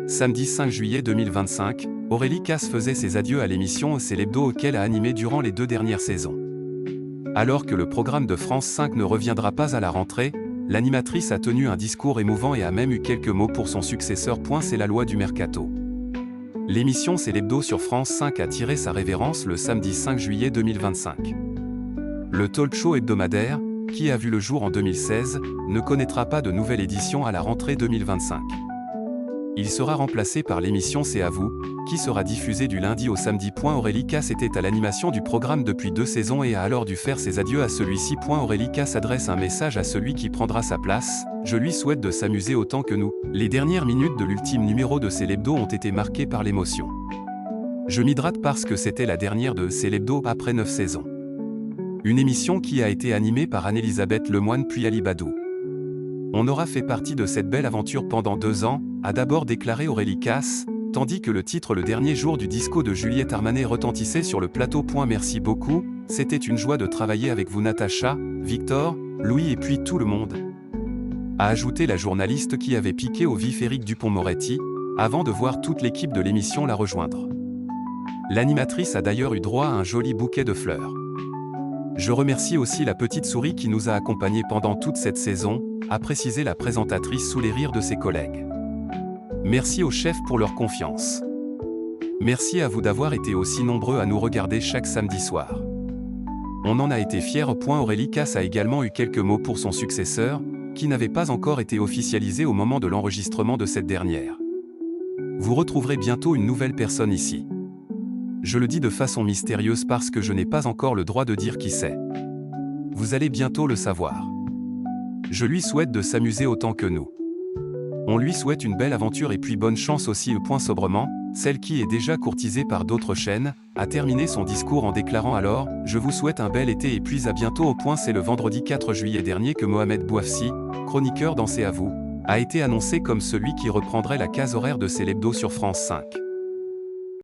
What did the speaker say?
Samedi 5 juillet 2025, Aurélie Casse faisait ses adieux à l'émission C'est l'hebdo qu'elle a animé durant les 2 dernières saisons. Alors que le programme de France 5 ne reviendra pas à la rentrée, l'animatrice a tenu un discours émouvant et a même eu quelques mots pour son successeur. C'est la loi du mercato. L'émission C'est l'hebdo sur France 5 a tiré sa révérence le samedi 5 juillet 2025. Le talk show hebdomadaire, qui a vu le jour en 2016, ne connaîtra pas de nouvelle édition à la rentrée 2025. Il sera remplacé par l'émission C'est à vous, qui sera diffusée du lundi au samedi. Aurélie Casse était à l'animation du programme depuis 2 saisons et a alors dû faire ses adieux à celui-ci. Aurélie Casse adresse un message à celui qui prendra sa place: je lui souhaite de s'amuser autant que nous. Les dernières minutes de l'ultime numéro de C'est l'hebdo ont été marquées par l'émotion. Je m'hydrate parce que c'était la dernière de C'est l'hebdo après 9 saisons. Une émission qui a été animée par Anne-Elisabeth Lemoine puis Ali Badou. On aura fait partie de cette belle aventure pendant 2 ans, a d'abord déclaré Aurélie Casse, tandis que le titre Le dernier jour du disco de Juliette Armanet retentissait sur le plateau. Merci beaucoup, c'était une joie de travailler avec vous Natacha, Victor, Louis et puis tout le monde. A ajouté la journaliste qui avait piqué au vif Éric Dupond-Moretti, avant de voir toute l'équipe de l'émission la rejoindre. L'animatrice a d'ailleurs eu droit à un joli bouquet de fleurs. Je remercie aussi la petite souris qui nous a accompagnés pendant toute cette saison, a précisé la présentatrice sous les rires de ses collègues. Merci aux chefs pour leur confiance. Merci à vous d'avoir été aussi nombreux à nous regarder chaque samedi soir. On en a été fiers. Aurélie Casse a également eu quelques mots pour son successeur, qui n'avait pas encore été officialisé au moment de l'enregistrement de cette dernière. Vous retrouverez bientôt une nouvelle personne ici. Je le dis de façon mystérieuse parce que je n'ai pas encore le droit de dire qui c'est. Vous allez bientôt le savoir. Je lui souhaite de s'amuser autant que nous. On lui souhaite une belle aventure et puis bonne chance aussi. Sobrement, celle qui est déjà courtisée par d'autres chaînes, a terminé son discours en déclarant alors « Je vous souhaite un bel été et puis à bientôt ». C'est le vendredi 4 juillet dernier que Mohamed Bouafsi, chroniqueur dans C'est à vous, a été annoncé comme celui qui reprendrait la case horaire de C'est l'hebdo sur France 5.